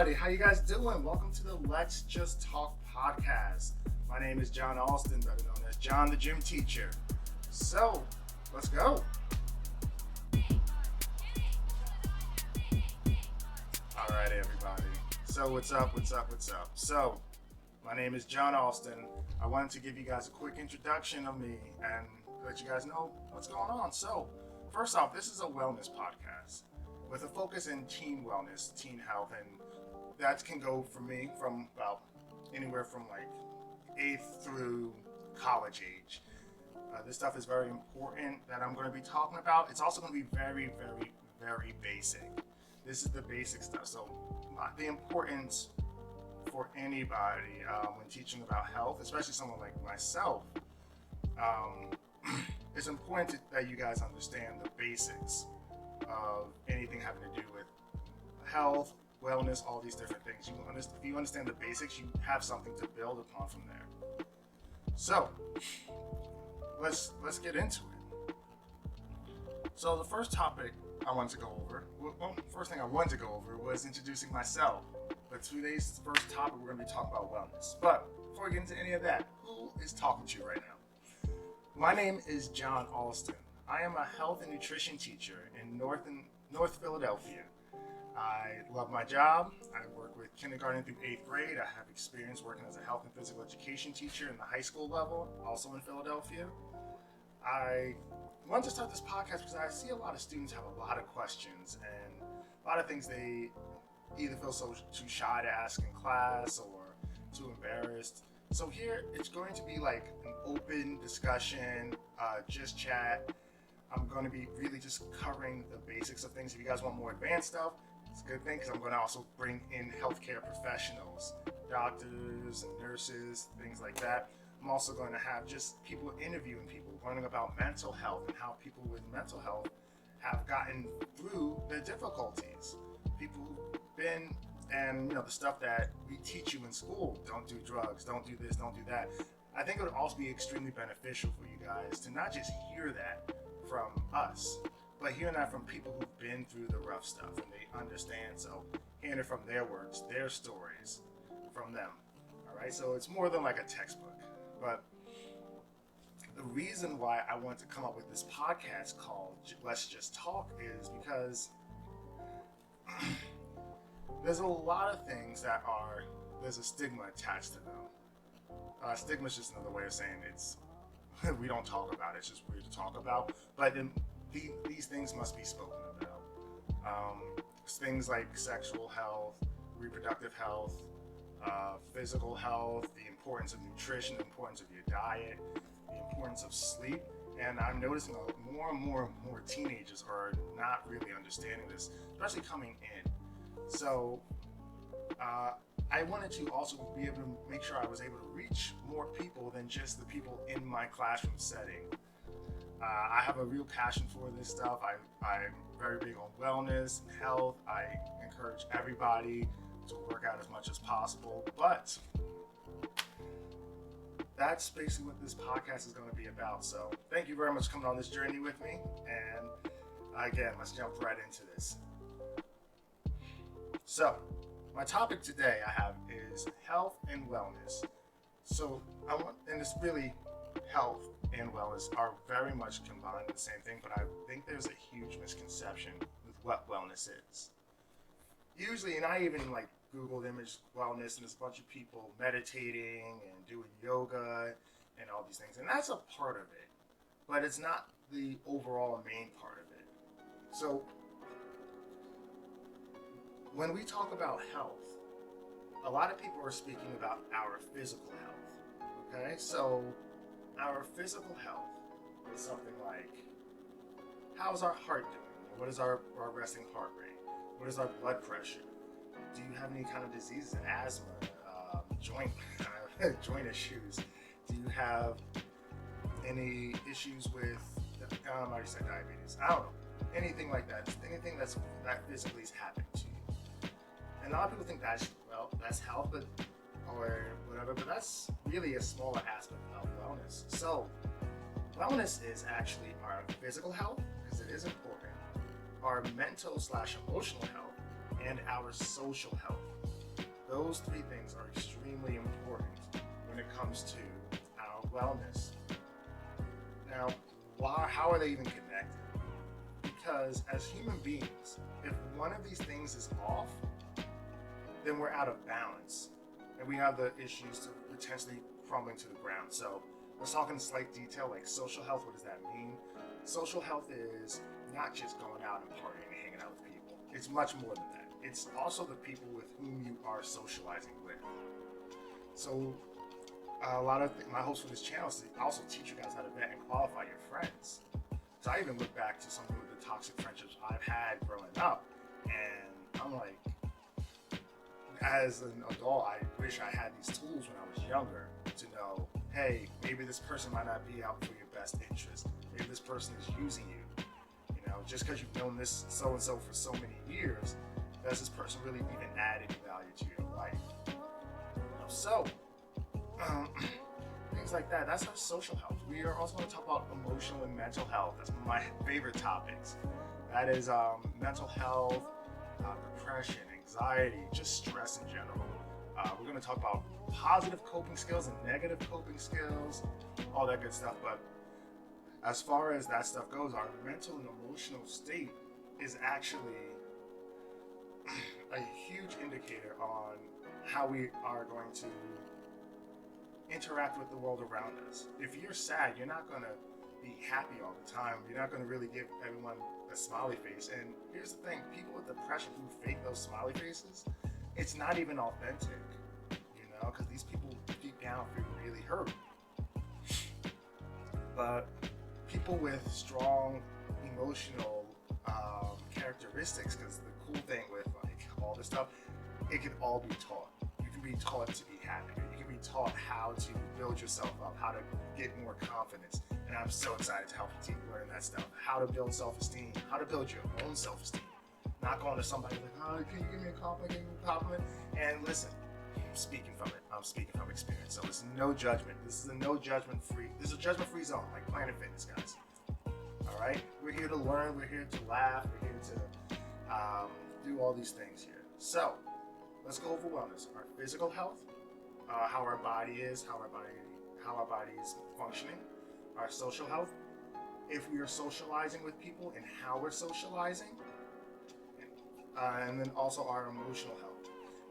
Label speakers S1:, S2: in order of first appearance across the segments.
S1: everybody, how you guys doing? Welcome to the Let's Just Talk podcast. My name is John Alston, better known as John the Gym Teacher. So, let's go. Alright everybody, so what's up? So, my name is John Alston. I wanted to give you guys a quick introduction of me and let you guys know what's going on. So, first off, this is a wellness podcast with a focus in teen wellness, teen health, and that can go for me from about anywhere from like 8th through college age. This stuff is very important that I'm going to be talking about. It's also going to be very, very, very basic. This is the basic stuff. So the importance for anybody when teaching about health, especially someone like myself, it's important that you guys understand the basics of anything having to do with health, wellness, all these different things. If you understand the basics, you have something to build upon from there. So let's get into it. So the first topic I wanted to go over, first thing I wanted to go over was introducing myself. But today's first topic, we're going to be talking about wellness. But before we get into any of that, who is talking to you right now? My name is John Alston. I am a health and nutrition teacher in North Philadelphia. I love my job. I work with kindergarten through 8th grade. I have experience working as a health and physical education teacher in the high school level, also in Philadelphia. I wanted to start this podcast because I see a lot of students have a lot of questions and a lot of things they either feel too shy to ask in class or too embarrassed. So here it's going to be like an open discussion, just chat. I'm going to be really just covering the basics of things. If you guys want more advanced stuff, it's a good thing because I'm going to also bring in healthcare professionals, doctors, and nurses, things like that. I'm also going to have just people interviewing people, learning about mental health and how people with mental health have gotten through their difficulties. People who've been, and the stuff that we teach you in school, don't do drugs, don't do this, don't do that. I think it would also be extremely beneficial for you guys to not just hear that from us, but hearing that from people who've been through the rough stuff and they understand. So hearing it from their words, their stories, from them. All right, so it's more than like a textbook. But the reason why I wanted to come up with this podcast called Let's Just Talk is because there's a lot of things that there's a stigma attached to them. Stigma is just another way of saying we don't talk about it. It's just weird to talk about. But these things must be spoken about. Things like sexual health, reproductive health, physical health, the importance of nutrition, the importance of your diet, the importance of sleep. And I'm noticing more and more teenagers are not really understanding this, especially coming in. So I wanted to also be able to make sure I was able to reach more people than just the people in my classroom setting. I have a real passion for this stuff. I'm very big on wellness and health. I encourage everybody to work out as much as possible. But that's basically what this podcast is going to be about. So thank you very much for coming on this journey with me. And again, let's jump right into this. So my topic today I have is health and wellness. So and it's really health and wellness are very much combined in the same thing, but I think there's a huge misconception with what wellness is. Usually, and I even like Googled image wellness, and there's a bunch of people meditating and doing yoga and all these things, and that's a part of it, but it's not the overall main part of it. So when we talk about health, a lot of people are speaking about our physical health, okay? So our physical health is something like, how's our heart doing? What is our resting heart rate? What is our blood pressure? Do you have any kind of diseases, asthma, joint issues? Do you have any issues with, I already said diabetes, I don't know, anything like that, anything that physically is happening to you. And a lot of people think that's health, or whatever, but that's really a smaller aspect of wellness. So wellness is actually our physical health, because it is important, our mental/emotional health, and our social health. Those three things are extremely important when it comes to our wellness. Now, how are they even connected? Because as human beings, if one of these things is off, then we're out of balance and we have the issues to potentially crumbling to the ground. So let's talk in slight detail, like social health. What does that mean? Social health is not just going out and partying and hanging out with people. It's much more than that. It's also the people with whom you are socializing with. So a lot of my hopes for this channel is to also teach you guys how to vet and qualify your friends. So I even look back to some of the toxic friendships I've had growing up, and I'm like, as an adult, I wish I had these tools when I was younger to know, hey, maybe this person might not be out for your best interest. Maybe this person is using you. You know, just because you've known this so-and-so for so many years, does this person really even add any value to your life? You know, so, things like that. That's our social health. We are also going to talk about emotional and mental health. That's my favorite topics. That is mental health, depression, anxiety, just stress in general. We're going to talk about positive coping skills and negative coping skills, all that good stuff. But as far as that stuff goes, our mental and emotional state is actually a huge indicator on how we are going to interact with the world around us. If you're sad, you're not going to be happy all the time. You're not going to really give everyone a smiley face. And here's the thing, people with depression who fake those smiley faces, it's not even authentic, you know, because these people deep down feel really hurt. But people with strong emotional characteristics, because the cool thing with like all this stuff, it can all be taught. You can be taught to be happy. You can be taught how to build yourself up, how to get more confidence. And I'm so excited to help you learn that stuff. How to build self-esteem, how to build your own self-esteem. Not going to somebody like, oh, can you give me a compliment, give me a compliment? And listen, I'm speaking from experience. So it's no judgment. This is a no judgment free, this is a judgment free zone, like Planet Fitness, guys. All right? We're here to learn, we're here to laugh, we're here to do all these things here. So let's go over wellness. Our physical health, how our body is, how our body is functioning. Our social health, if we are socializing with people and how we're socializing, and then also our emotional health.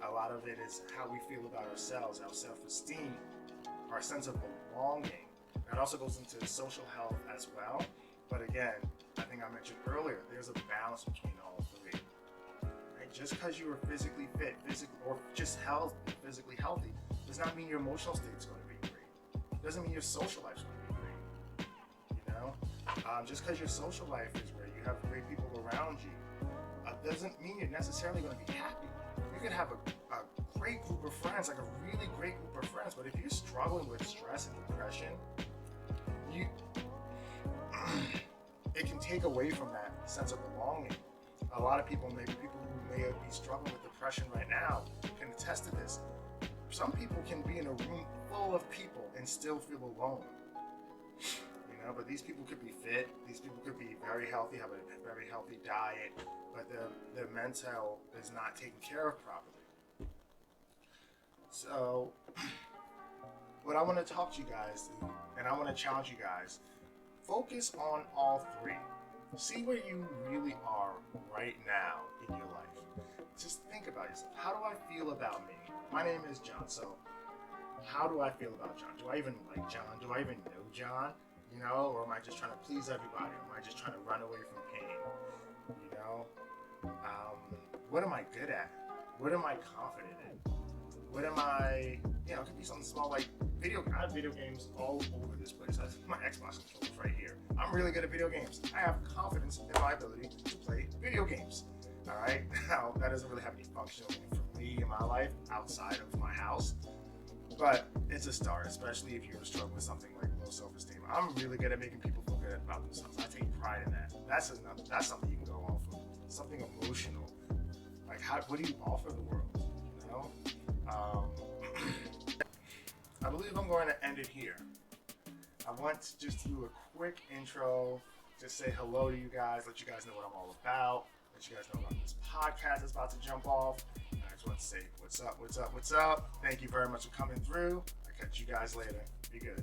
S1: A lot of it is how we feel about ourselves, our self-esteem, our sense of belonging. That also goes into social health as well. But again, I think I mentioned earlier, there's a balance between all three. Right? Just because you are physically fit, or just physically healthy, does not mean your emotional state is going to be great. Doesn't mean your social life is going to be great. You know, just because your social life is great, you have great people around you, doesn't mean you're necessarily going to be happy. You can have a great group of friends, like a really great group of friends, but if you're struggling with stress and depression, it can take away from that sense of belonging. A lot of people, maybe people who may be struggling with depression right now, can attest to this. Some people can be in a room full of people and still feel alone. You know, but these people could be fit, these people could be very healthy, have a very healthy diet, but their mental is not taken care of properly. So what I want to talk to you guys, and I want to challenge you guys, focus on all three. See where you really are right now in your life. Just think about yourself. How do I feel about me? My name is John, so how do I feel about John? Do I even like John? Do I even know John? You know, or am I just trying to please everybody? Or am I just trying to run away from pain? You know, what am I good at? What am I confident in? What am I, you know, it could be something small like I have video games all over this place. I have my Xbox controllers right here. I'm really good at video games. I have confidence in my ability to play video games. All right, now that doesn't really have any functional for me in my life outside of my house, but it's a start, especially if you're struggling with something like low self-esteem. I'm really good at making people feel good about themselves. I take pride in that. That's something you can go off of. Something emotional. Like, what do you offer the world? You know? I believe I'm going to end it here. I want to just do a quick intro, just say hello to you guys, let you guys know what I'm all about, let you guys know about this podcast that's about to jump off. I just want to say what's up. Thank you very much for coming through. I'll catch you guys later. Be good.